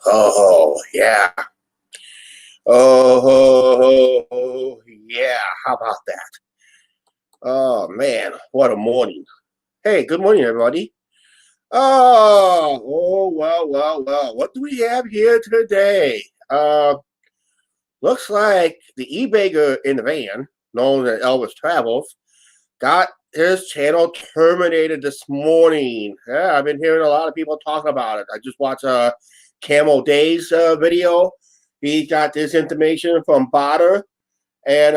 Oh, yeah. Oh, yeah. How about that? Oh, man. What a morning. Hey, good morning, everybody. Well. What do we have here today? Looks like the e-baker in the van, known as Elvis Travels, got his channel terminated this morning. Yeah, I've been hearing a lot of people talking about it. I just watched a Camel Days video. He got this information from Botter and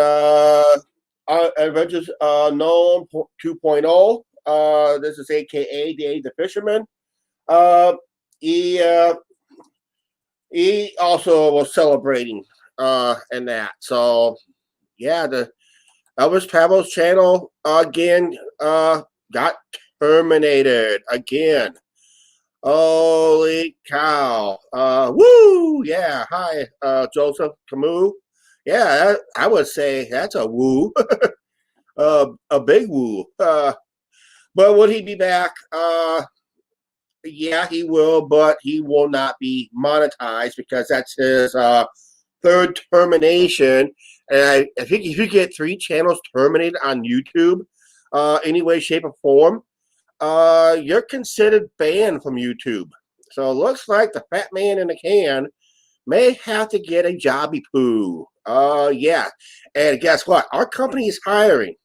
Adventures Known 2.0. This is AKA Dave the Fisherman. Uh, he uh, he also was celebrating and that. So yeah, the Elvis Travels channel again got terminated again. Holy cow. Woo! Yeah. Hi, Joseph Camus. Yeah, I would say that's a woo. A big woo. But would he be back? Yeah, he will, but he will not be monetized because that's his third termination. And I think if you get 3 channels terminated on YouTube, any way, shape, or form, you're considered banned from YouTube. So it looks like the fat man in the can may have to get a jobby poo. Yeah. And guess what? Our company is hiring.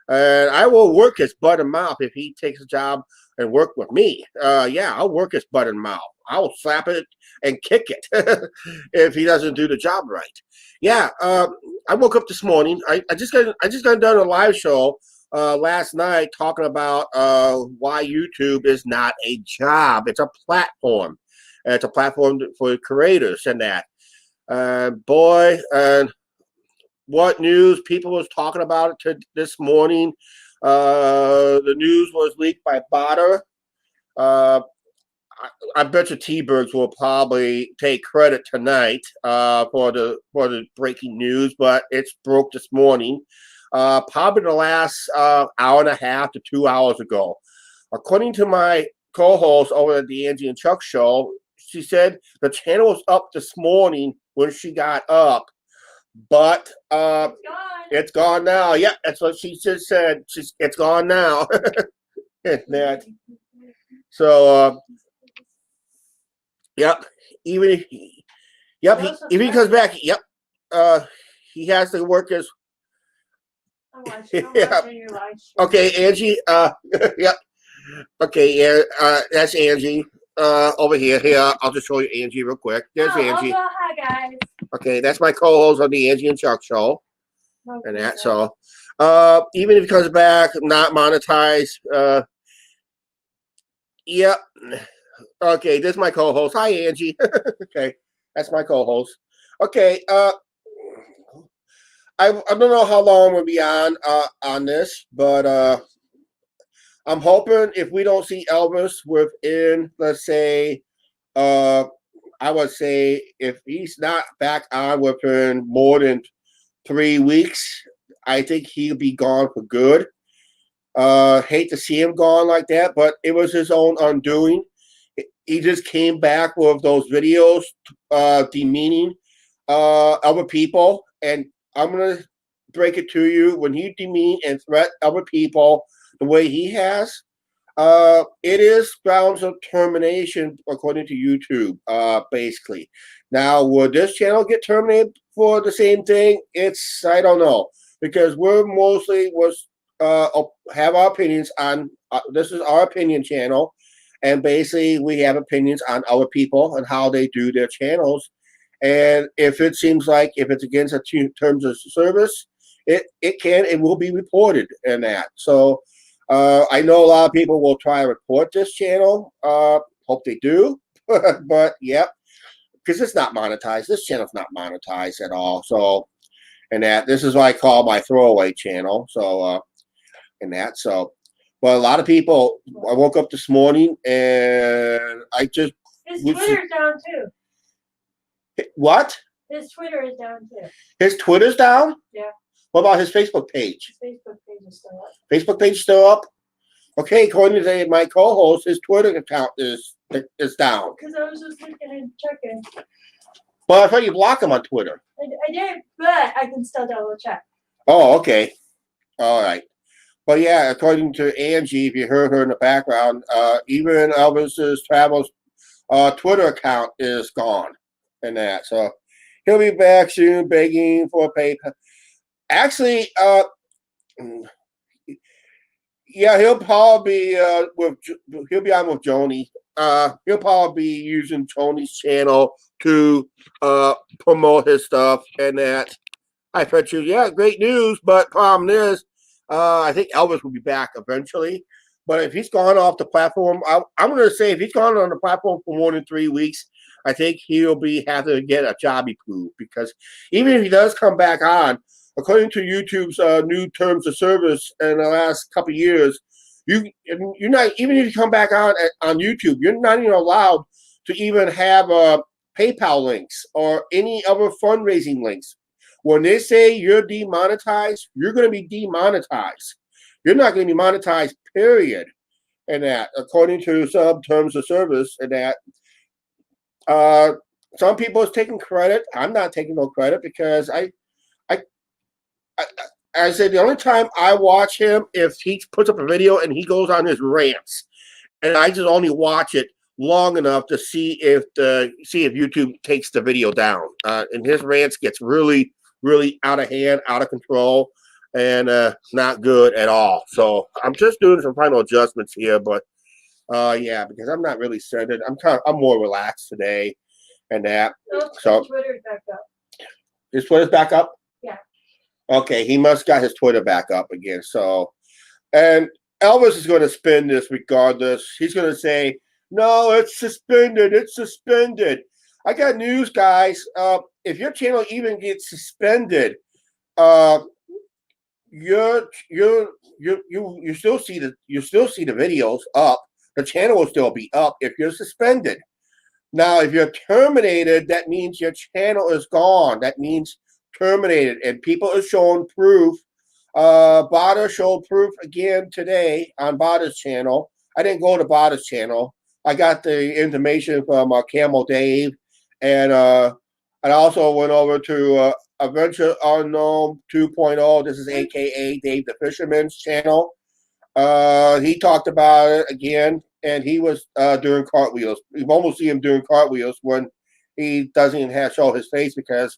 And I will work his butt and mouth if he takes a job and work with me. Yeah, I'll work his butt and mouth. I will slap it and kick it if he doesn't do the job right. Yeah, I woke up this morning. I just got done a live show last night talking about why YouTube is not a job. It's a platform. It's a platform for creators and that. Boy, and what news people was talking about it this morning. The news was leaked by Botter. I bet you T-Birds will probably take credit tonight for the breaking news, but it's broke this morning. Probably the last hour and a half to 2 hours ago. According to my co-host over at the Angie and Chuck show, she said the channel was up this morning when she got up, but it's gone now. Yeah, that's what she just said. It's gone now. That. So, yep. Even if he comes back, yep. He has to work his. Yeah. Okay, Angie. Yep. Okay, yeah. That's Angie. Over here. Here, I'll just show you Angie real quick. There's Angie. Also, hi guys. Okay, that's my co-host on the Angie and Chuck show. Okay, and that. So, even if he comes back, not monetized. Yep. Okay, this is my co-host. Hi, Angie. Okay, that's my co-host. Okay. I don't know how long we'll be on this, but I'm hoping if we don't see Elvis within, let's say, I would say if he's not back on within more than 3 weeks, I think he'll be gone for good. Hate to see him gone like that, but it was his own undoing. He just came back with those videos demeaning other people, and I'm gonna break it to you: when he demean and threat other people the way he has, it is grounds of termination according to YouTube. Basically, now would this channel get terminated for the same thing? I don't know, because we're mostly have our opinions on. This is our opinion channel. And basically, we have opinions on other people and how they do their channels. And if it seems like if it's against the terms of service, it will be reported in that. So I know a lot of people will try to report this channel. Hope they do. But yep, because it's not monetized. This channel's not monetized at all. So and that this is what I call my throwaway channel. So and that so. Well, a lot of people. I woke up this morning and I just. His Twitter's down too. What? His Twitter is down too. His Twitter's down? Yeah. What about his Facebook page? His Facebook page is still up. Facebook page still up? Okay, according to my co-host, his Twitter account is it's down. Because I was just looking and checking. Well, I thought you blocked him on Twitter. I did, but I can still double check. Oh, okay. All right. But yeah, according to Angie, if you heard her in the background, even Elvis's Travels Twitter account is gone and that. So he'll be back soon begging for PayPal. Actually, yeah, he'll probably he'll be on with Joni. He'll probably be using Tony's channel to promote his stuff and that. I bet you, yeah, great news. But problem is, I think Elvis will be back eventually. But if he's gone off the platform, I'm going to say if he's gone on the platform for more than 3 weeks, I think he'll be have to get a job approved because even if he does come back on, according to YouTube's new terms of service in the last couple of years, you're not even if you come back on YouTube, you're not even allowed to even have PayPal links or any other fundraising links. When they say you're demonetized, you're going to be demonetized. You're not going to be monetized, period. And that, according to some terms of service, and that, some people is taking credit. I'm not taking no credit because I said the only time I watch him if he puts up a video and he goes on his rants, and I just only watch it long enough to see if YouTube takes the video down. And his rants gets really out of hand, out of control, and not good at all. So I'm just doing some final adjustments here, but yeah, because I'm not really centered. I'm more relaxed today, and that. No, So Twitter's back up. his Twitter's back up. Yeah. Okay, he must got his Twitter back up again. So, and Elvis is going to spin this regardless. He's going to say, "No, it's suspended. It's suspended." I got news, guys. If your channel even gets suspended, you still see the videos up. The channel will still be up if you're suspended. Now, if you're terminated, that means your channel is gone. That means terminated, and people are showing proof. Bada showed proof again today on Bada's channel. I didn't go to Bada's channel. I got the information from Camel Dave, and I also went over to Adventure Unknown 2.0. This is AKA Dave the Fisherman's channel. He talked about it again, and he was doing cartwheels. You almost see him doing cartwheels when he doesn't even have show his face because,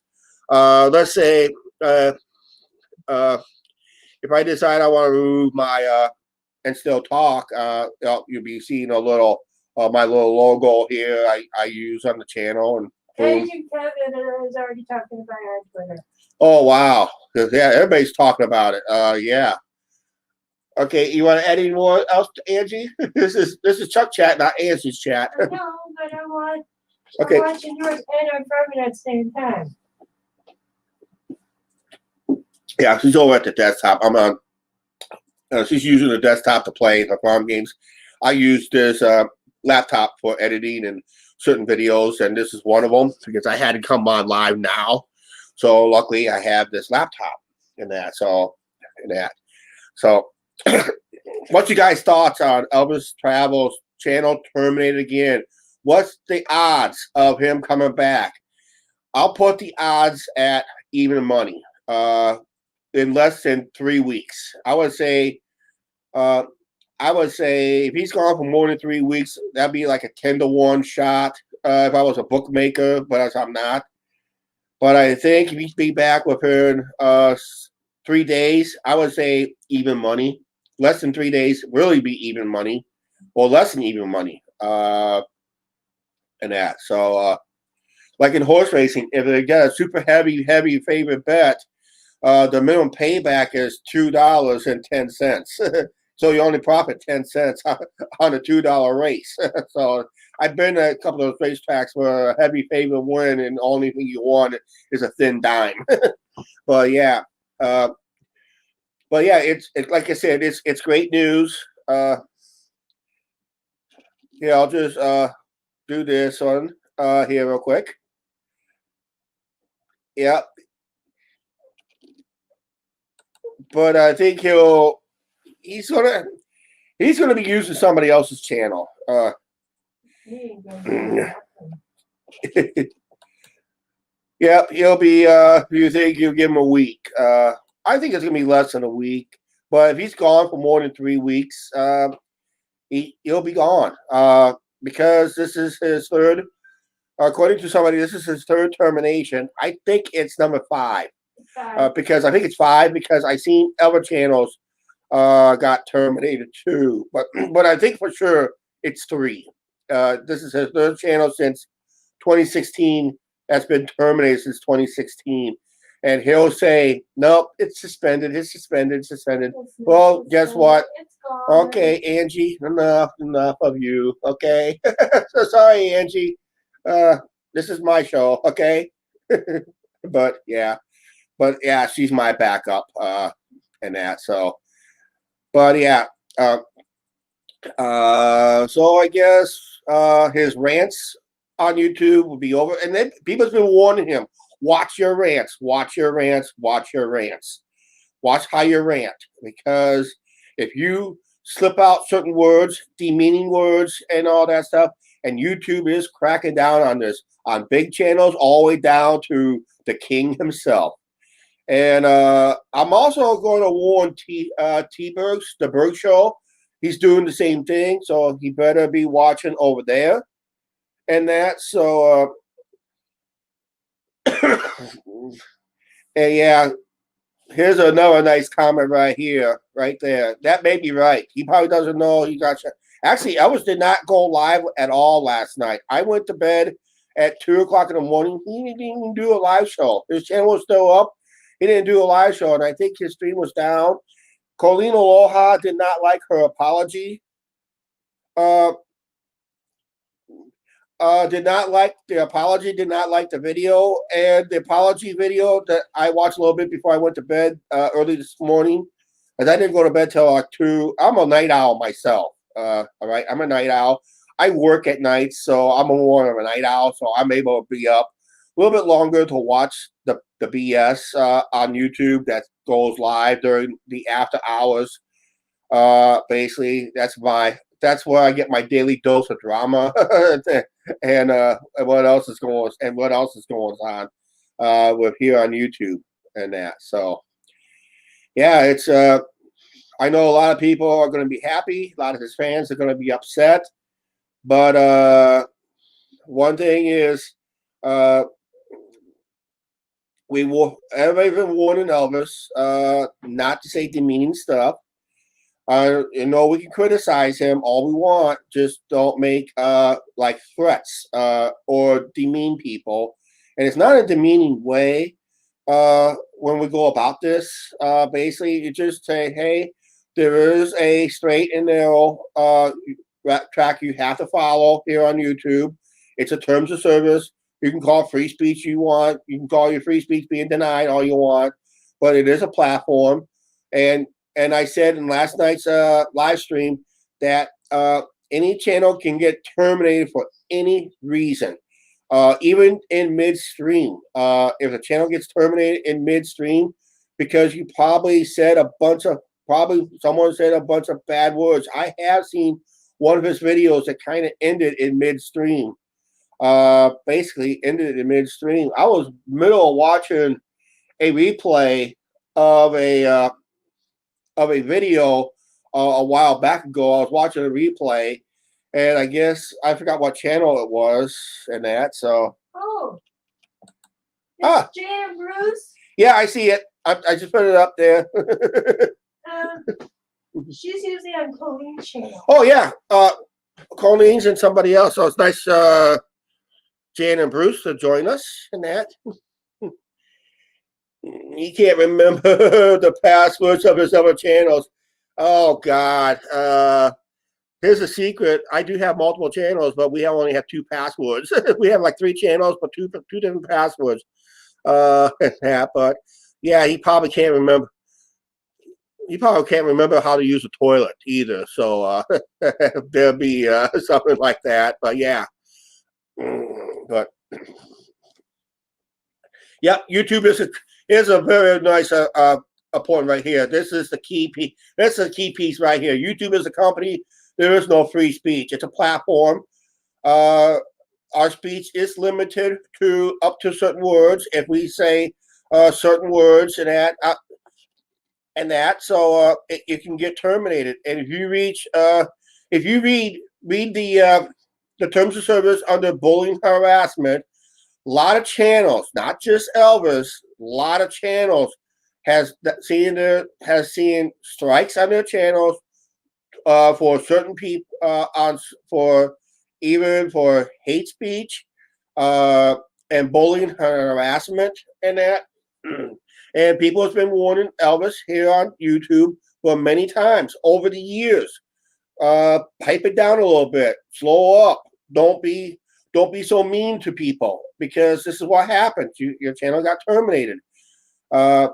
let's say, if I decide I want to remove my and still talk, you'll be seeing a little my little logo here I use on the channel, and boom. Agent Kevin is already talking about it on Twitter. Oh wow, yeah, everybody's talking about it. Yeah. Okay, you want to add any more else to Angie? This is Chuck chat, not Angie's chat. I know, but I'm Okay. watching yours and I'm farming at the same time. Yeah, she's over at the desktop. I'm on. She's using the desktop to play the farm games. I use this laptop for editing and certain videos, and this is one of them because I had to come on live now. So luckily, I have this laptop and that. So, what's you guys' thoughts on Elvis Travels channel terminated again? What's the odds of him coming back? I'll put the odds at even money. In less than 3 weeks, I would say if he's gone for more than 3 weeks, that'd be like a 10-to-1 shot. If I was a bookmaker, but I'm not. But I think if he's be back within 3 days, I would say even money. Less than 3 days, really be even money, or less than even money. And that. So, like in horse racing, if they get a super heavy favorite bet, the minimum payback is $2.10. So you only profit 10 cents on a $2 race. So I've been at a couple of those racetracks where a heavy favorite win and the only thing you want is a thin dime. But yeah, it's like I said, it's great news. Yeah, I'll just do this one here real quick. Yeah. But I think he's gonna be using somebody else's channel. You ain't gonna do nothing. Yep, he'll be. You think you give him a week? I think it's gonna be less than a week. But if he's gone for more than 3 weeks, he'll be gone. Because this is his third. According to somebody, this is his third termination. I think it's number 5. Because I think it's 5 because I seen other channels got terminated too. But I think for sure it's 3. This is his third channel since 2016. That's been terminated since 2016. And he'll say, nope, it's suspended. It's suspended. Suspended. Well, guess what? It's gone. Okay, Angie, enough of you. Okay, so sorry, Angie. This is my show. Okay, but yeah, she's my backup. And that. So, but yeah. So I guess his rants on YouTube will be over, and then people's been warning him: watch your rants, watch your rants, watch your rants, watch how you rant, because if you slip out certain words, demeaning words, and all that stuff, and YouTube is cracking down on this on big channels all the way down to the king himself. And I'm also going to warn T-Bergs, the Berg Show. He's doing the same thing, so he better be watching over there. And that, so, and yeah, here's another nice comment right here, right there. That may be right. He probably doesn't know he got shot. Actually, Elvis did not go live at all last night. I went to bed at 2 o'clock in the morning. He didn't even do a live show. His channel was still up. He didn't do a live show, and I think his stream was down. Colleen Aloha did not like her apology. Did not like the apology, did not like the video, and the apology video that I watched a little bit before I went to bed early this morning, as I didn't go to bed till like 2. I'm a night owl myself. All right, I'm a night owl. I work at night, so I'm more of a night owl, so I'm able to be up a little bit longer to watch the BS on YouTube that goes live during the after hours. Basically, that's where I get my daily dose of drama. And what else is going on with here on YouTube and that. So yeah, it's I know a lot of people are going to be happy. A lot of his fans are going to be upset. But one thing is, everybody's been warning Elvis not to say demeaning stuff. We can criticize him all we want, just don't make like threats or demean people. And it's not a demeaning way when we go about this. Basically, you just say, hey, there is a straight and narrow track you have to follow here on YouTube. It's a terms of service. You can call free speech you want. You can call your free speech being denied all you want. But it is a platform. And I said in last night's live stream that any channel can get terminated for any reason, even in midstream. If a channel gets terminated in midstream because you probably said someone said a bunch of bad words. I have seen one of his videos that kind of ended in midstream. Basically ended in midstream. I was middle of watching a replay of a video a while back ago. I was watching a replay, and I guess I forgot what channel it was and that. So it's Jan Bruce. Yeah, I see it. I just put it up there. She's usually on Colleen's channel. Oh yeah, Colleen's and somebody else. So it's nice, Jan and Bruce to join us in that. He can't remember the passwords of his other channels. Oh God. Here's a secret. I do have multiple channels, but we only have 2 passwords. We have like 3 channels, but two different passwords. Yeah, but yeah, he probably can't remember. He probably can't remember how to use a toilet either. So there'll be something like that. But yeah. But yeah, YouTube is a very nice point right here. This is the key piece. This is the key piece right here. YouTube is a company. There is no free speech. It's a platform. Uh, our speech is limited to up to certain words. If we say certain words and that, so it can get terminated. And if you read the terms of service under bullying harassment, a lot of channels, not just Elvis, a lot of channels has seen strikes on their channels for certain people on for even for hate speech uh, and bullying and harassment and that. And people have been warning Elvis here on YouTube for many times over the years. Pipe it down a little bit, slow up. Don't be so mean to people because this is what happens. Your channel got terminated. Uh,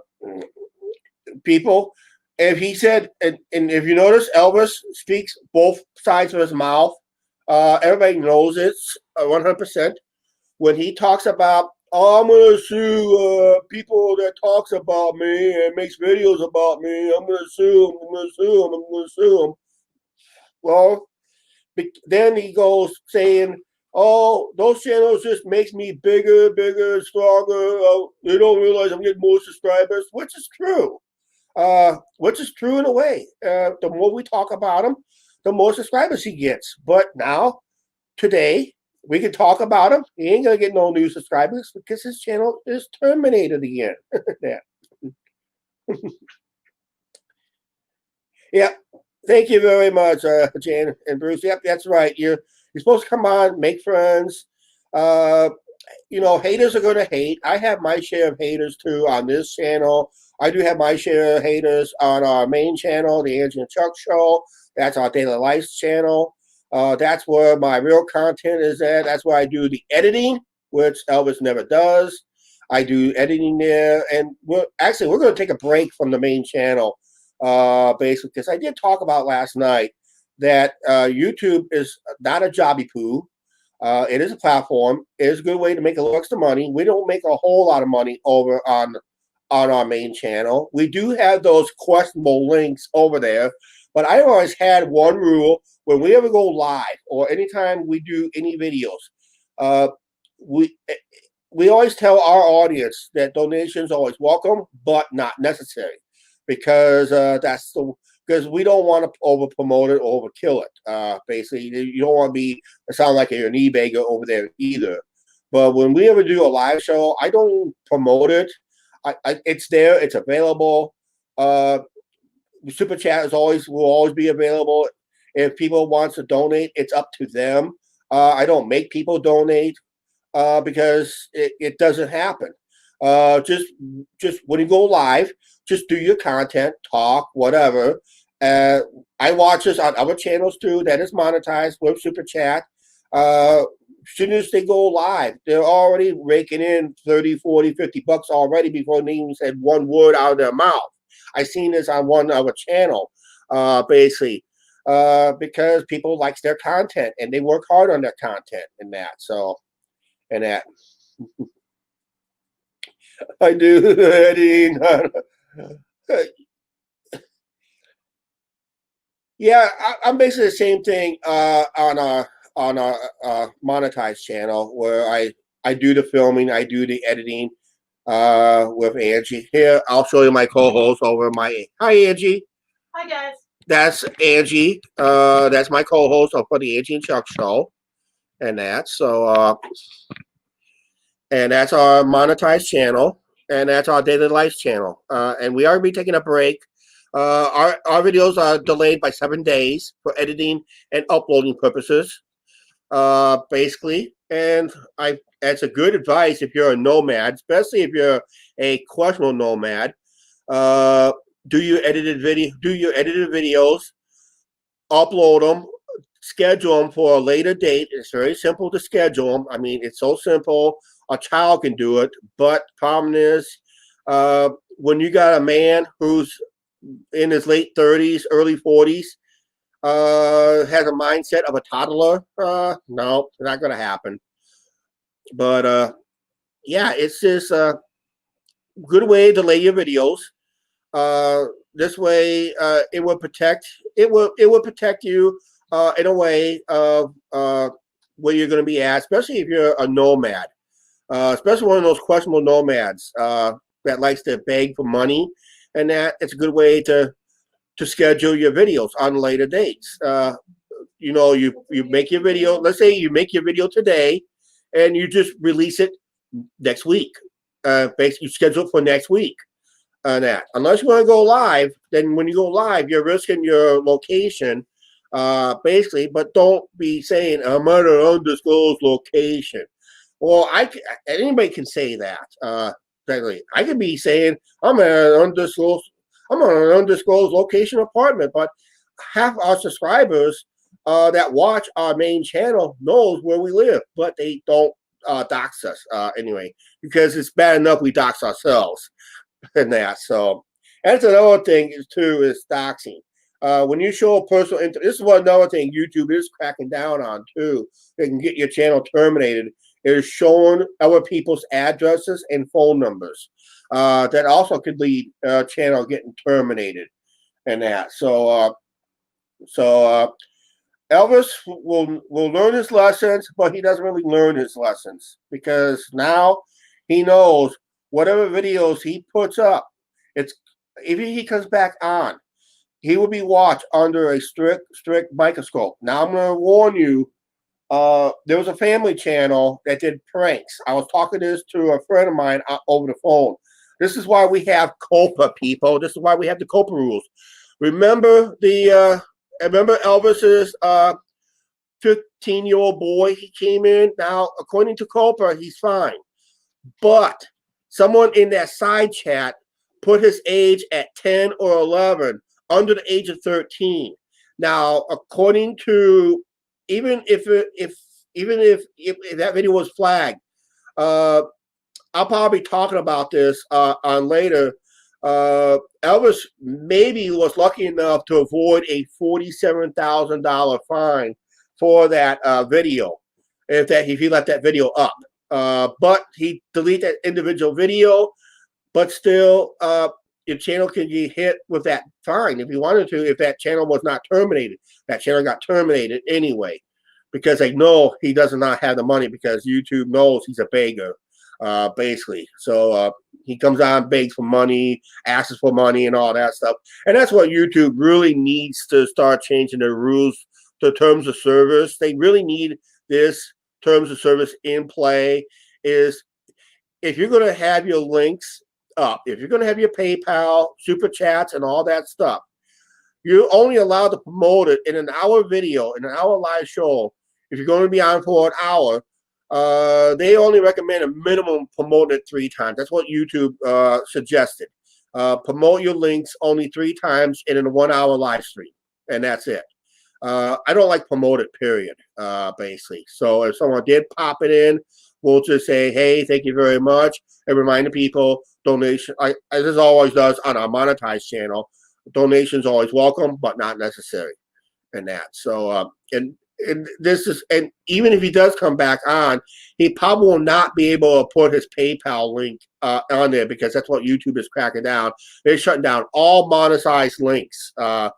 People, if he said, and if you notice, Elvis speaks both sides of his mouth. Everybody knows it's 100%. When he talks about, oh, I'm gonna sue people that talks about me and makes videos about me. I'm gonna sue him. I'm gonna sue him. I'm gonna sue him. Well, then he goes saying, "Oh, those channels just makes me bigger, bigger, stronger. They don't realize I'm getting more subscribers," which is true. Which is true in a way. The more we talk about him, the more subscribers he gets. But now, today, we can talk about him. He ain't gonna get no new subscribers because his channel is terminated again. Yeah. Yeah. Thank you very much, Jan and Bruce. Yep, that's right. You're supposed to come on, make friends. Uh, haters are going to hate. I have my share of haters too on this channel. I do have my share of haters on our main channel, the Angie and Chuck Show. That's our Daily Life channel. That's where my real content is at. That's where I do the editing, which Elvis never does. I do editing there, and we're going to take a break from the main channel, basically, because I did talk about last night that YouTube is not a jobby poo. It is a platform. It is a good way to make a little extra money. We don't make a whole lot of money over on our main channel. We do have those questionable links over there, but I always had one rule: when we ever go live or anytime we do any videos, uh, we we always tell our audience that donations are always welcome, but not necessary, because because we don't want to over promote it or overkill it. Basically, you don't want to sound like you're an e-bagger over there either. But when we ever do a live show, I don't promote it. It's there, it's available. Super chat will always be available. If people wants to donate, it's up to them. I don't make people donate because it doesn't happen. Just when you go live, just do your content, talk, whatever. I watch this on other channels too that is monetized with super chat. As soon as they go live, they're already raking in 30, 40, $50 already before they even said one word out of their mouth. I seen this on one other channel, basically, because people likes their content and they work hard on their content and that. So, and that. I do editing. Yeah, I'm basically the same thing on a monetized channel where I do the filming, I do the editing with Angie. Here, I'll show you my co-host over my. Hi, Angie. Hi, guys. That's Angie. That's my co-host for the Angie and Chuck show, and that. So, and that's our monetized channel, and that's our Daily Life channel. And we are going to be taking a break. Our videos are delayed by 7 days for editing and uploading purposes, basically. And that's a good advice if you're a nomad, especially if you're a questionable nomad. Do your edited videos, upload them, schedule them for a later date. It's very simple to schedule them. I mean, it's so simple. A child can do it, but problem is, when you got a man who's in his late 30s, early 40s, has a mindset of a toddler, no, not going to happen. But yeah, it's just a good way to lay your videos. This way, it will protect you in a way of where you're going to be at, especially if you're a nomad, especially one of those questionable nomads that likes to beg for money, and that it's a good way to schedule your videos on later dates. You make your video. Let's say you make your video today, and you just release it next week. Basically, schedule it for next week. That unless you want to go live, then when you go live, you're risking your location, basically. But don't be saying I'm at an undisclosed location. Well, anybody can say that. Technically, I could be saying I'm at an undisclosed location apartment, but half our subscribers that watch our main channel knows where we live, but they don't dox us anyway, because it's bad enough we dox ourselves and that. So that's another thing too, is doxing. When you show a personal this is what another thing YouTube is cracking down on too. They can get your channel terminated. Is showing other people's addresses and phone numbers. That also could lead channel getting terminated and that. So Elvis will learn his lessons, but he doesn't really learn his lessons, because now he knows whatever videos he puts up, it's if he comes back on, he will be watched under a strict microscope. Now I'm going to warn you. There was a family channel that did pranks. I was talking this to a friend of mine over the phone. This is why we have COPA, people. This is why we have the COPA rules. Remember Elvis's 15-year-old boy? He came in. Now, according to COPA, he's fine. But someone in that side chat put his age at 10 or 11, under the age of 13. Now, according to even if that video was flagged, I'll probably be talking about this on later. Elvis maybe was lucky enough to avoid a $47,000 fine for that video if he left that video up. But he deleted that individual video, but still your channel can get hit with that fine if you wanted to, if that channel was not terminated. That channel got terminated anyway, because they know he does not have the money, because YouTube knows he's a beggar, basically. So he comes on, begs for money, asks for money, and all that stuff. And that's what YouTube really needs to start changing their rules, the terms of service. They really need this terms of service in play. Is if you're going to have your links up, if you're going to have your PayPal, super chats, and all that stuff, you're only allowed to promote it in an hour video, in an hour live show. If you're going to be on for an hour, they only recommend a minimum promoting it 3 times. That's what YouTube suggested. Promote your links only 3 times in a 1-hour live stream, and that's it. I don't like promoted, period, basically. So if someone did pop it in, we'll just say, hey, thank you very much, and remind the people, donation, as this always does on our monetized channel, donations always welcome, but not necessary, and that. So, and this is, and even if he does come back on, he probably will not be able to put his PayPal link on there, because that's what YouTube is cracking down. They're shutting down all monetized links for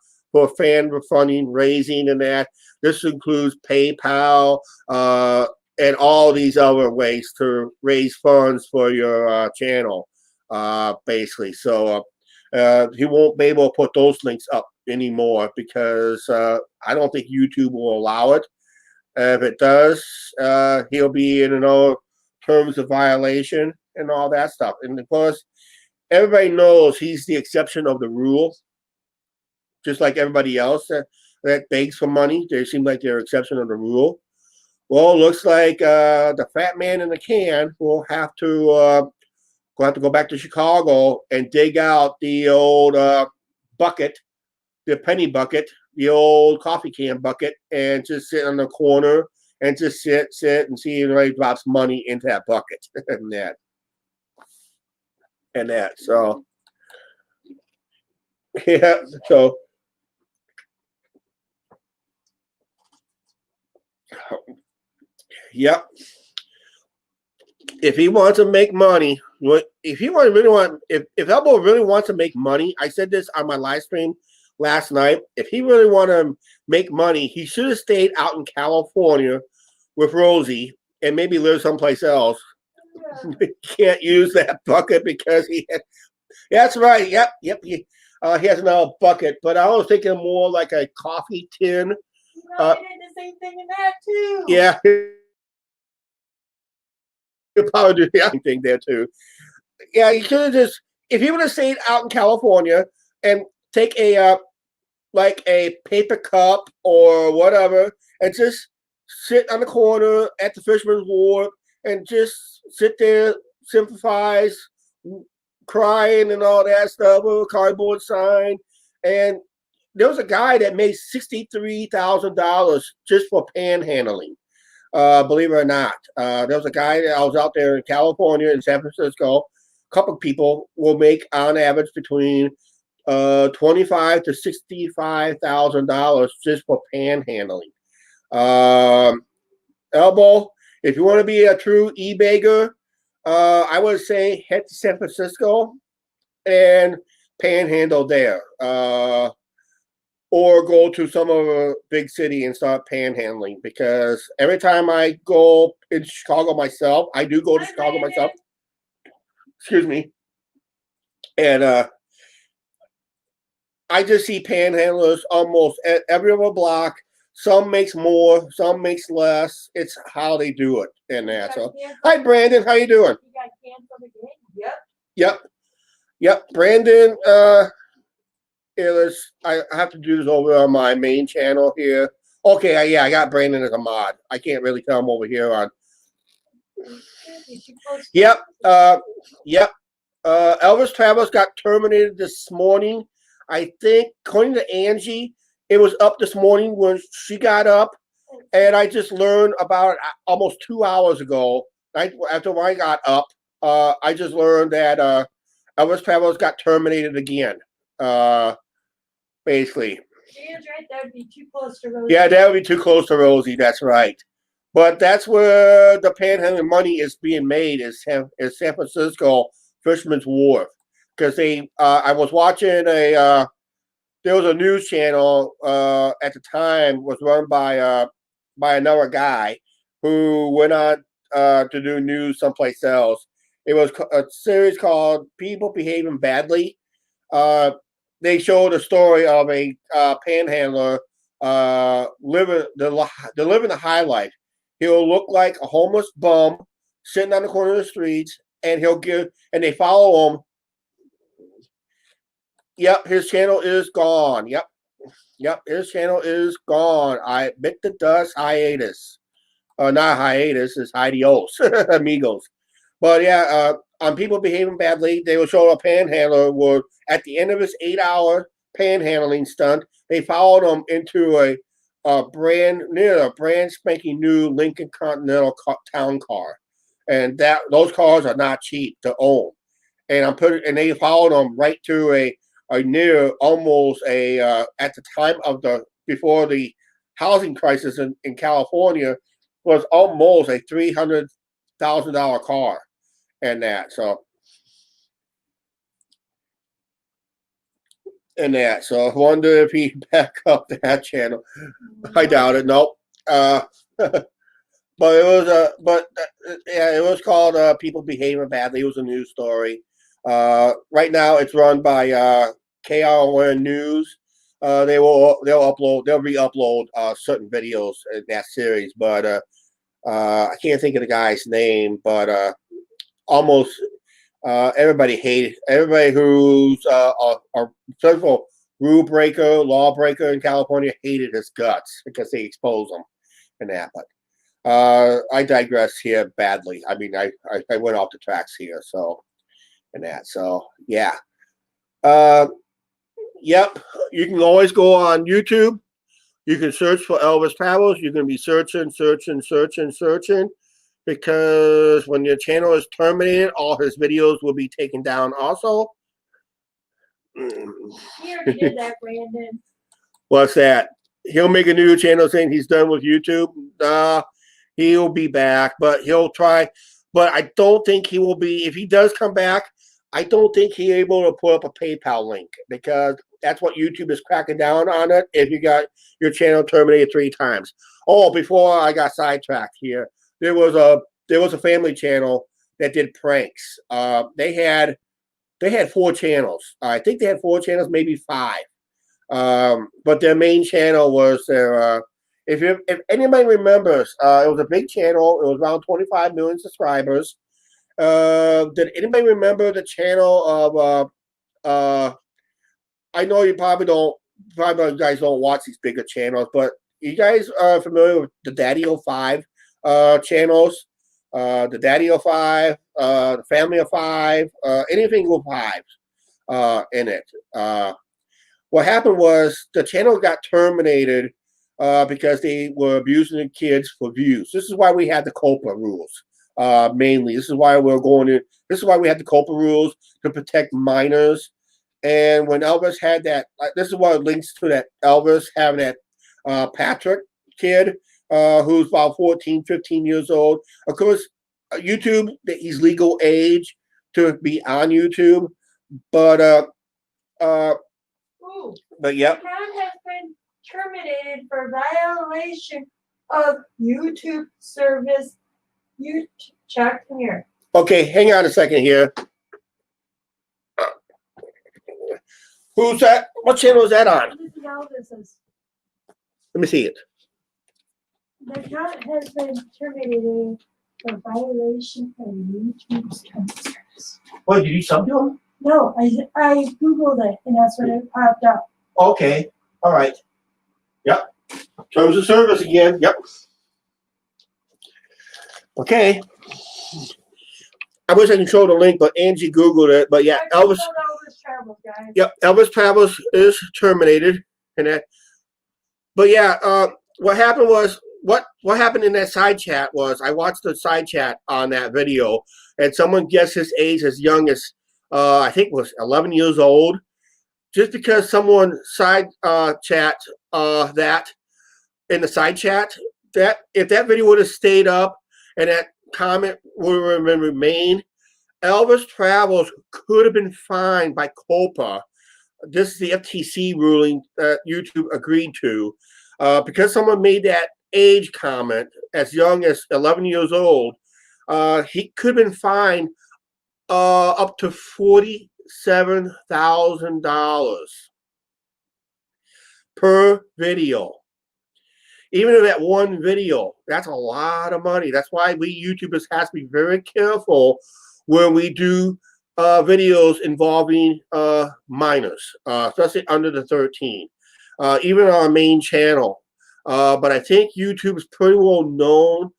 fan funding, raising, and that. This includes PayPal and all these other ways to raise funds for your channel, basically. So he won't be able to put those links up anymore, because I don't think YouTube will allow it. If it does, he'll be in terms of violation and all that stuff. And of course, everybody knows he's the exception of the rule, just like everybody else that begs for money. They seem like they're exception of the rule. Well, it looks like the fat man in the can will have to go back to Chicago and dig out the old bucket, the penny bucket, the old coffee can bucket, and just sit on the corner and just sit and see if anybody drops money into that bucket and that. So yeah, so yep. If he wants to make money, if Elbow really wants to make money, I said this on my live stream last night. If he really want to make money, he should have stayed out in California with Rosie and maybe live someplace else, Yeah. can't use that bucket because that's right. Yep. He has another bucket, but I was thinking more like a coffee tin. No, I did the same thing in that too. Yeah, he'll probably do the same thing there too. Yeah, you could have just, if he would have stayed out in California and take a like a paper cup or whatever, and just sit on the corner at the Fisherman's Wharf and just sit there, sympathize, crying and all that stuff with a cardboard sign. And there was a guy that made $63,000 just for panhandling. Believe it or not, there was a guy that I was out there in California, in San Francisco. A couple of people will make on average between $25 to $65,000 just for panhandling. Elbow, if you want to be a true e-bagger, I would say head to San Francisco and panhandle there. Or go to some other big city and start panhandling, because every time I go in Chicago myself, I do go to Chicago myself. Excuse me. And I just see panhandlers almost at every other block. Some makes more, some makes less. It's how they do it in that. So, hi Brandon, how you doing? You got canceled again? Yep. Brandon, I have to do this over on my main channel here. Okay, yeah, I got Brandon as a mod. I can't really tell him over here on. Yep. Elvis Travels got terminated this morning. I think, according to Angie, it was up this morning when she got up, and I just learned about it almost 2 hours ago. After I got up, I just learned that Elvis Travels got terminated again. Basically. Dan's right. That would be too close to Rosie. Yeah, that would be too close to Rosie. That's right. But that's where the panhandling money is being made, is San Francisco Fisherman's Wharf. Because I was watching there was a news channel at the time, was run by another guy who went on to do news someplace else. It was a series called People Behaving Badly. They showed a story of a panhandler living the high life. He'll look like a homeless bum sitting on the corner of the streets, and they follow him. Yep, his channel is gone. Yep, his channel is gone. I bit the dust hiatus. Not hiatus, it's adios, amigos. But yeah, on People Behaving Badly, they will show a panhandler where at the end of his 8-hour panhandling stunt, they followed him into a brand spanking new Lincoln Continental town car, and those cars are not cheap to own. And they followed him right to a near almost at the time of before the housing crisis in California, was almost a $300,000 car. And that, so I wonder if he back up that channel. I doubt it. Nope. But it was called People Behaving Badly. It was a news story. Right now it's run by KRN News. They'll re-upload certain videos in that series, but I can't think of the guy's name, but almost everybody who's a central rule breaker, law breaker in California hated his guts because they exposed him and that. But I digress here badly. I mean, I went off the tracks here, so yeah. Yep, you can always go on YouTube. You can search for Elvis Travels. You're going to be searching, because when your channel is terminated, all his videos will be taken down also. He already did that, Brandon. What's that? He'll make a new channel saying he's done with YouTube. He'll be back, but he'll try. But I don't think he will be. If he does come back, I don't think he's able to put up a PayPal link because that's what YouTube is cracking down on it. If you got your channel terminated 3 times. Oh, before I got sidetracked here, there was a family channel that did pranks. They had 4 channels. I think they had 4 channels, maybe 5. But their main channel was their. If anybody remembers, it was a big channel. It was around 25 million subscribers. Did anybody remember the channel of? I know you probably don't. Probably you guys don't watch these bigger channels, but you guys are familiar with the Daddy 05 channels, the Daddy 05, the Family of 5, anything with 5 in it. What happened was the channel got terminated because they were abusing the kids for views. This is why we had the COPA rules. Mainly, this is why we're going in. This is why we had the COPA rules to protect minors. And when Elvis had that, this is what links to that Elvis having that Patrick kid who's about 14, 15 years old. Of course, YouTube, he's legal age to be on YouTube, but yep. Account has been terminated for violation of YouTube service. You check here. Okay, hang on a second here. Who's that? What channel is that on? This is Elvis's. Let me see it. The account has been terminated for violation of YouTube's terms of service. What, did you sub to him? No, I Googled it and that's when it popped up. Okay, all right. Yep. Terms of service again. Yep. Okay. I wish I could show the link, but Angie Googled it. But yeah, Elvis Travels, guys. Yep, Elvis Travels is terminated, and that. But yeah, what happened was what happened in that side chat was I watched the side chat on that video, and someone guessed his age as young as I think was 11 years old. Just because someone side chat that in the side chat, that if that video would have stayed up and that comment would have remained, Elvis Travels could have been fined by COPA. This is the FTC ruling that YouTube agreed to. Because someone made that age comment as young as 11 years old, he could have been fined up to $47,000 per video. Even if that one video, that's a lot of money. That's why we YouTubers have to be very careful when we do videos involving minors, especially under the 13, even on our main channel. But I think YouTube is pretty well known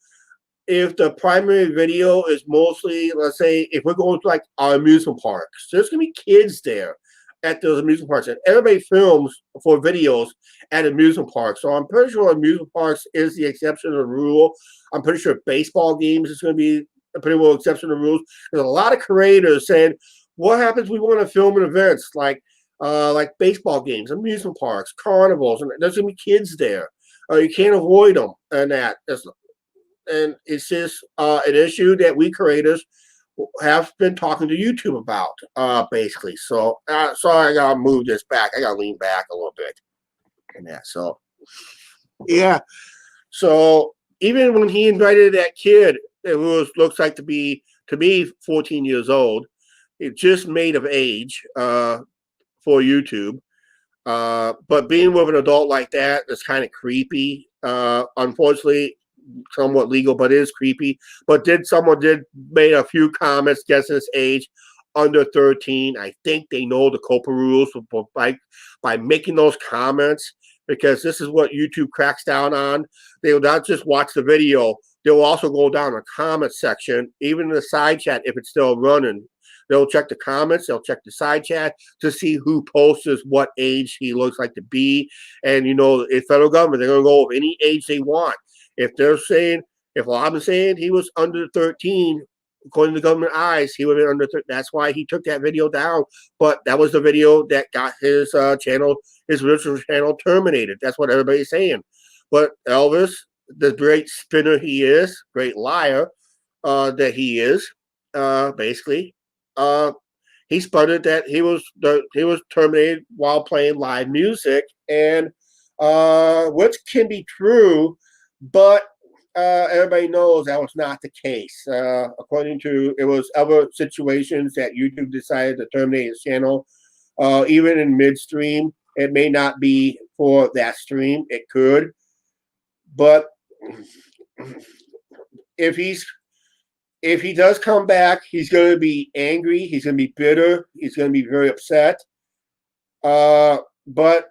if the primary video is mostly, let's say, if we're going to like our amusement parks, there's going to be kids there at those amusement parks. And everybody films for videos at amusement parks. So I'm pretty sure amusement parks is the exception to the rule. I'm pretty sure baseball games is going to be a pretty well exception to the rules. There's a lot of creators saying, what happens if we want to film in events like baseball games, amusement parks, carnivals, and there's going to be kids there. You can't avoid them and that. And it's just an issue that we creators have been talking to YouTube about, basically. So, sorry, I gotta move this back. I gotta lean back a little bit. And that, so, yeah. So, even when he invited that kid, who looks like to be 14 years old, it just made of age for YouTube. But being with an adult like that is kind of creepy. Unfortunately, somewhat legal, but it is creepy. But someone did made a few comments guessing his age under 13. I think they know the COPA rules by making those comments, because this is what YouTube cracks down on. They will not just watch the video, they will also go down the comment section, even in the side chat if it's still running. They'll check the comments, they'll check the side chat to see who posts what age he looks like to be. And the federal government, they're gonna go with any age they want. If they're saying, if I'm saying he was under 13, according to government eyes, he would have been under 13. That's why he took that video down. But that was the video that got his channel, his original channel, terminated. That's what everybody's saying. But Elvis, the great spinner he is, great liar that he is, basically, he sputtered that he was terminated while playing live music, and which can be true, but everybody knows that was not the case. According to, it was other situations that YouTube decided to terminate his channel, even in midstream. It may not be for that stream. It could, but if he does come back, he's going to be angry. He's going to be bitter. He's going to be very upset. But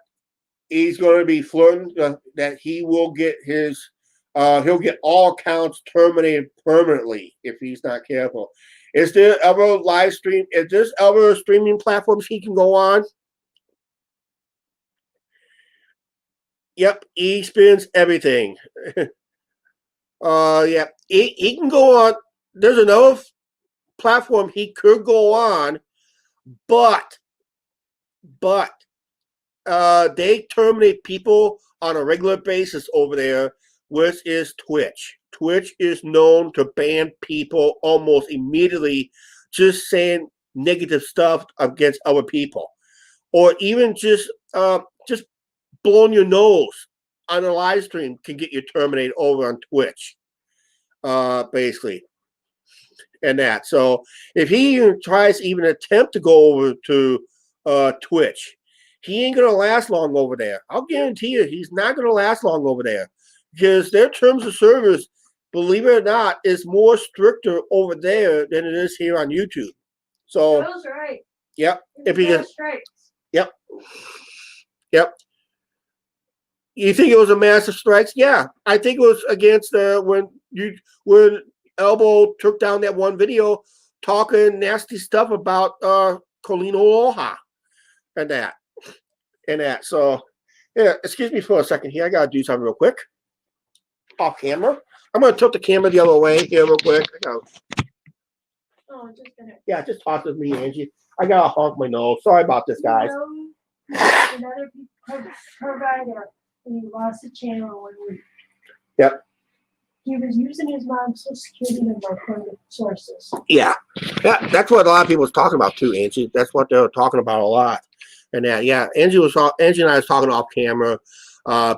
he's going to be flirting that he will get his. He'll get all accounts terminated permanently if he's not careful. Is there other live stream? Is there other streaming platforms he can go on? Yep, he spins everything. Yeah, he can go on. There's another platform he could go on, but they terminate people on a regular basis over there, which is Twitch. Twitch is known to ban people almost immediately just saying negative stuff against other people, or even just blowing your nose on a live stream can get you terminated over on Twitch, basically, and that. So if he even tries to even attempt to go over to Twitch, he ain't gonna last long over there. I'll guarantee you, he's not gonna last long over there because their terms of service, believe it or not, is more stricter over there than it is here on YouTube. So That's right. Yep. If he gets strikes. Yep. Yep. You think it was a massive strikes? Yeah, I think it was against when Elbow took down that one video talking nasty stuff about Colleen Aloha and that. So yeah, excuse me for a second here. I gotta do something real quick. Off camera. I'm gonna tilt the camera the other way here real quick. Oh, just a minute. Yeah, just talk with me, Angie. I gotta honk my nose. Sorry about this, guys. Another provider, and he lost the channel 1 week. Yep. He was using his mom's Social Security number from the sources. Yeah, that's what a lot of people was talking about too, Angie. That's what they were talking about a lot. And yeah, Angie and I was talking off camera,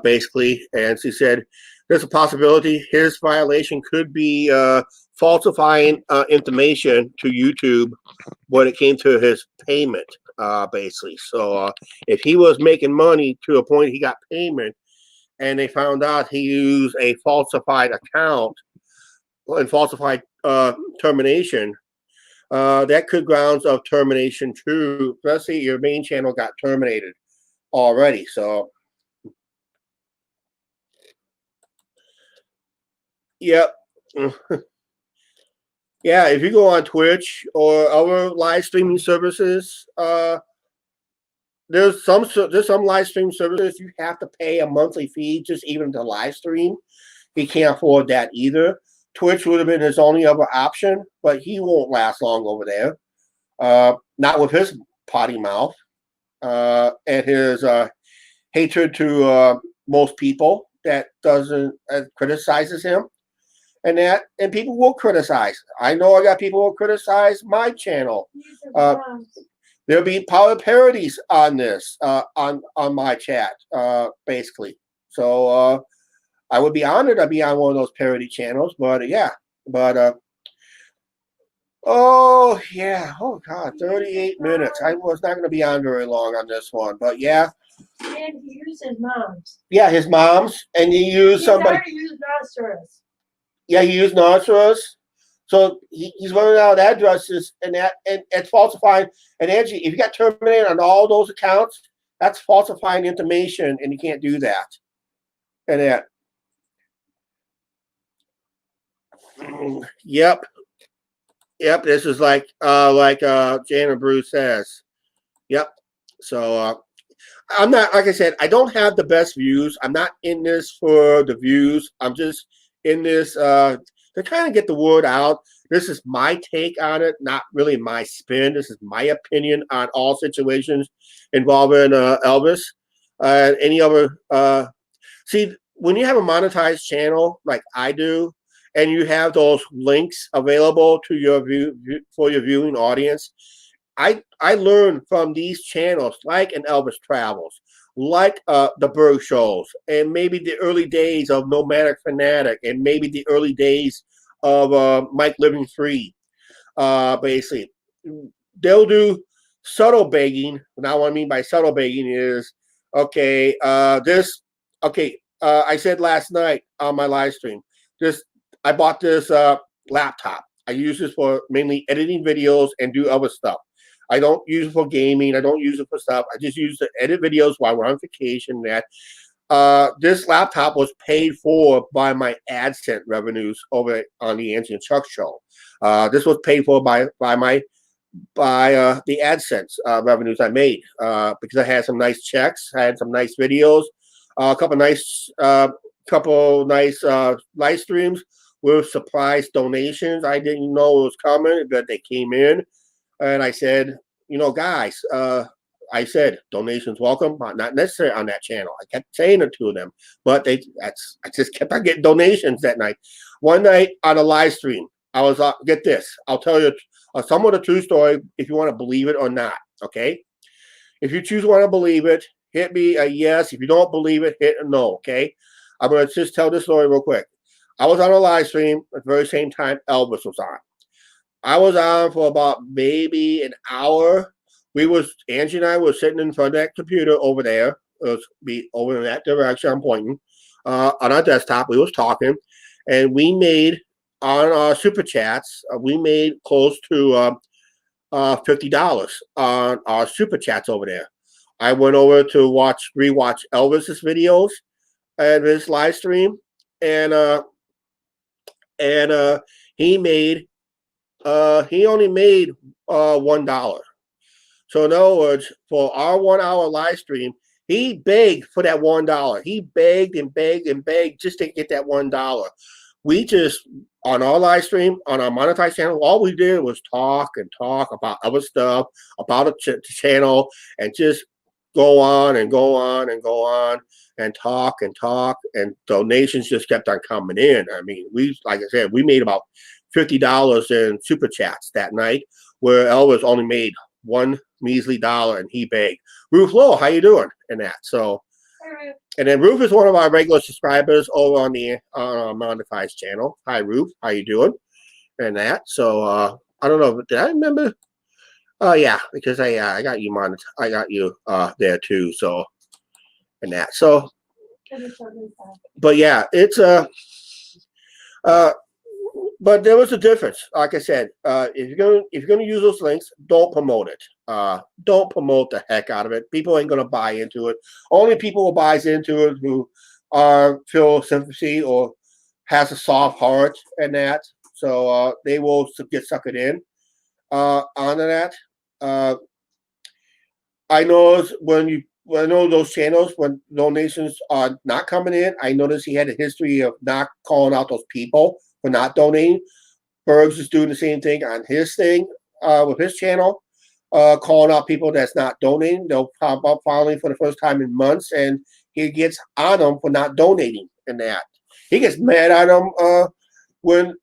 basically, and she said there's a possibility his violation could be falsifying information to YouTube when it came to his payment, basically. So if he was making money to a point he got payment, and they found out he used a falsified account and falsified termination, that could grounds of termination too. Especially your main channel got terminated already. So, yep. Yeah, if you go on Twitch or other live streaming services, there's some live stream services you have to pay a monthly fee just even to live stream. He can't afford that either. Twitch would have been his only other option, but he won't last long over there. Not with his potty mouth and his hatred to most people that doesn't criticizes him, and people will criticize. I know I got people who criticize my channel. There'll be power parodies on this on my chat, basically. So I would be honored to be on one of those parody channels, but yeah, oh yeah, oh god, 38 minutes. I was not going to be on very long on this one, but yeah. And he used his mom's. Yeah, his mom's, and he used somebody. He used Nostros. Yeah, he used Nostros. So he's running out of addresses, and it's falsifying. And Angie, if you got terminated on all those accounts, that's falsifying information, and you can't do that. And that. Yep. This is like Jan and Bruce says. Yep. So I'm not, like I said, I don't have the best views. I'm not in this for the views. I'm just in this to kind of get the word out. This is my take on it, not really my spin. This is my opinion on all situations involving Elvis. Any other see, when you have a monetized channel like I do, and you have those links available to your for your viewing audience, I learned from these channels like an Elvis Travels, like the Berg shows, and maybe the early days of Nomadic Fanatic, and maybe the early days of Mike Living Free. Basically, they'll do subtle begging. Now, what I mean by subtle begging is okay. Okay. I said last night on my live stream, this I bought this laptop. I use this for mainly editing videos and do other stuff. I don't use it for gaming. I don't use it for stuff. I just use it to edit videos while we're on vacation. That this laptop was paid for by my AdSense revenues over on the Angie and Chuck show. This was paid for by the AdSense revenues I made because I had some nice checks, I had some nice videos, a couple nice live streams with surprise donations. I didn't know it was coming, but they came in, and I said, guys, I said donations welcome, but not necessarily on that channel. I kept saying it to them, but I just kept on getting donations that night. One night on a live stream, I was get this. I'll tell you somewhat a true story if you want to believe it or not. Okay, if you choose to want to believe it, hit me a yes. If you don't believe it, hit a no. Okay, I'm gonna just tell this story real quick. I was on a live stream at the very same time Elvis was on. I was on for about maybe an hour. Angie and I were sitting in front of that computer over there. It was be over in that direction I'm pointing. On our desktop, we was talking, and we made on our super chats. We made close to $50 on our super chats over there. I went over to rewatch Elvis's videos and his live stream, and he made he only made $1. So in other words, for our 1 hour live stream, he begged for that $1. He begged and begged and begged just to get that $1. We just on our live stream, on our monetized channel, all we did was talk and talk about other stuff, about the channel, and just go on and go on and go on and talk, and donations just kept on coming in. I mean, like I said, we made about $50 in super chats that night, where Elvis only made one measly dollar, and he begged. Ruth Lowe, how you doing? And that. So, and then Ruth is one of our regular subscribers over on our monetized channel. Hi, Ruth, how you doing? And that. So, I don't know. Did I remember? Oh yeah, because I got you I got you there too. So, and that. So, but yeah, it's but there was a difference. Like I said, if you're gonna use those links, don't promote it. Don't promote the heck out of it. People ain't gonna buy into it. Only people who buys into it who feel sympathy or has a soft heart and that. So they will get suckered in onto that. I know I know those channels when donations are not coming in. I noticed he had a history of not calling out those people for not donating. Bergs is doing the same thing on his thing with his channel, calling out people that's not donating. They'll pop up finally for the first time in months, and he gets on them for not donating and that. He gets mad at them when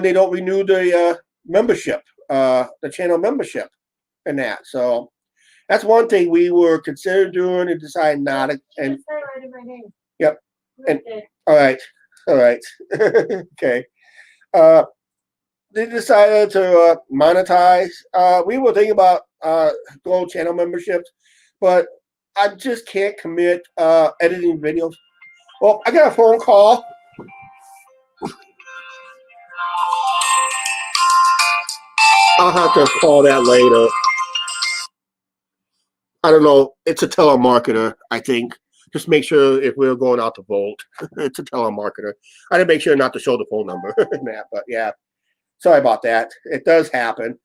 they don't renew the membership, the channel membership and that. So that's one thing we were considering doing and decided not to. And yep. And all right. Okay. They decided to monetize. We were thinking about gold channel memberships, but I just can't commit editing videos. Well, I got a phone call. I'll have to call that later. I don't know. It's a telemarketer, I think. Just make sure if we're going out to vote. It's a telemarketer. I didn't make sure not to show the phone number. But yeah, sorry about that. It does happen.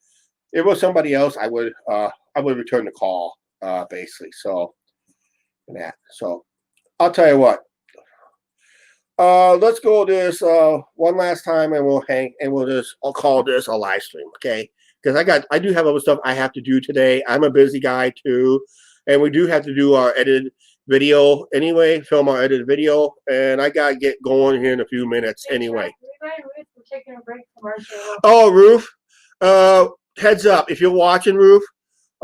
If it was somebody else, I would return the call, basically. So that. So I'll tell you what. Let's go this one last time, and I'll call this a live stream, okay? Because I do have other stuff I have to do today. I'm a busy guy too, and we do have to do our edited video anyway, film our edited video, and I gotta get going here in a few minutes anyway. Ruth, we're taking a break from our show. Oh, Ruth, heads up, if you're watching, Ruth,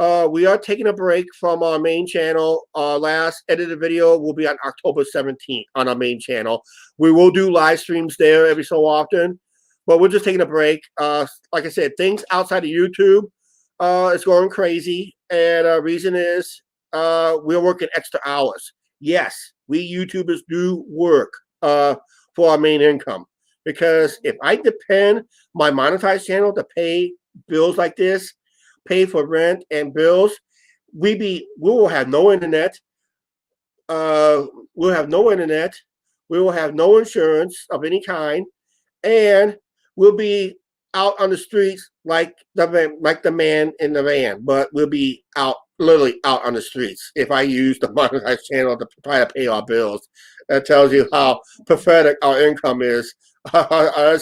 We are taking a break from our main channel. Our last edited video will be on October 17th on our main channel. We will do live streams there every so often, but we're just taking a break. Like I said, things outside of YouTube is going crazy, and reason is we're working extra hours. Yes, we YouTubers do work for our main income, because if I depend my monetized channel to pay bills like this, pay for rent and bills, we will have no internet. We'll have no internet. We will have no insurance of any kind, and we'll be out on the streets like the man in the van. But we'll be out, literally out on the streets, if I use the monetized channel to try to pay our bills. That tells you how pathetic our income is. Our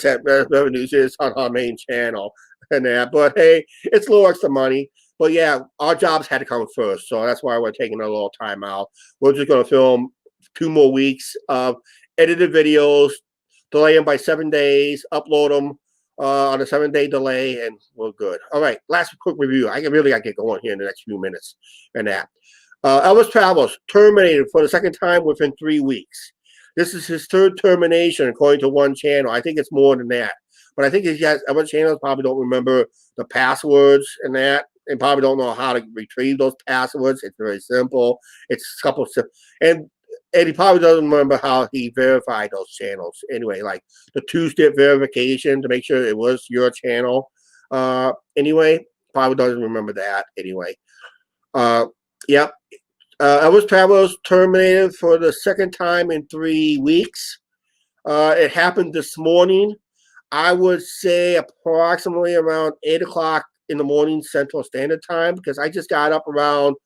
revenues is on our main channel and that. But hey, it's a little extra money. But yeah, our jobs had to come first, so that's why we're taking a little time out. We're just going to film 2 more weeks of edited videos, delay them by 7 days, upload them on a 7-day delay, and we're good. All right, last quick review. I really got to get going here in the next few minutes and that. Elvis Travels terminated for the second time within 3 weeks. This is his 3rd termination, according to one channel. I think it's more than that. But I think these guys, other channels probably don't remember the passwords and that, and probably don't know how to retrieve those passwords. It's very simple. It's a couple of, and he probably doesn't remember how he verified those channels. Anyway, like the 2-step verification to make sure it was your channel. Anyway, probably doesn't remember that. Anyway, yep. Elvis Travels terminated for the 2nd time in 3 weeks. It happened this morning. I would say approximately around 8 o'clock in the morning Central Standard Time, because I just got up around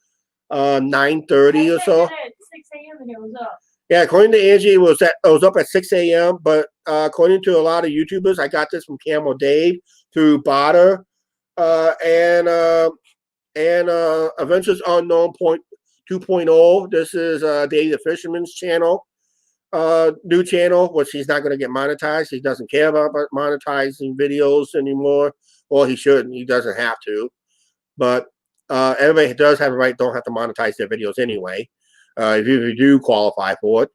9:30 or so. At 6 a.m. and it was up. Yeah, according to Angie, it was up at 6 a.m. But according to a lot of YouTubers, I got this from Camel Dave through Botter and Adventures Unknown 2.0. This is Dave the Fisherman's channel. New channel, which he's not going to get monetized. He doesn't care about monetizing videos anymore. Well, he shouldn't. He doesn't have to. But everybody does have a right, don't have to monetize their videos anyway, if you do qualify for it.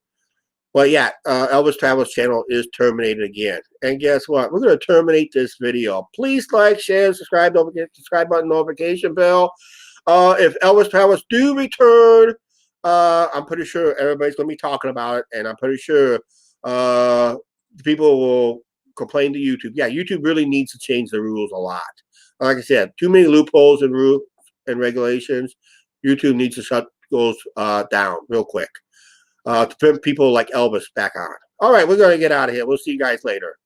But yeah, Elvis Travels channel is terminated again. And guess what? We're going to terminate this video. Please like, share, subscribe. Don't forget the subscribe button, notification bell. If Elvis Travels do return, I'm pretty sure everybody's going to be talking about it, and I'm pretty sure people will complain to YouTube. Yeah, YouTube really needs to change the rules a lot. Like I said, too many loopholes and rules and regulations. YouTube needs to shut those down real quick to put people like Elvis back on. All right, we're going to get out of here. We'll see you guys later.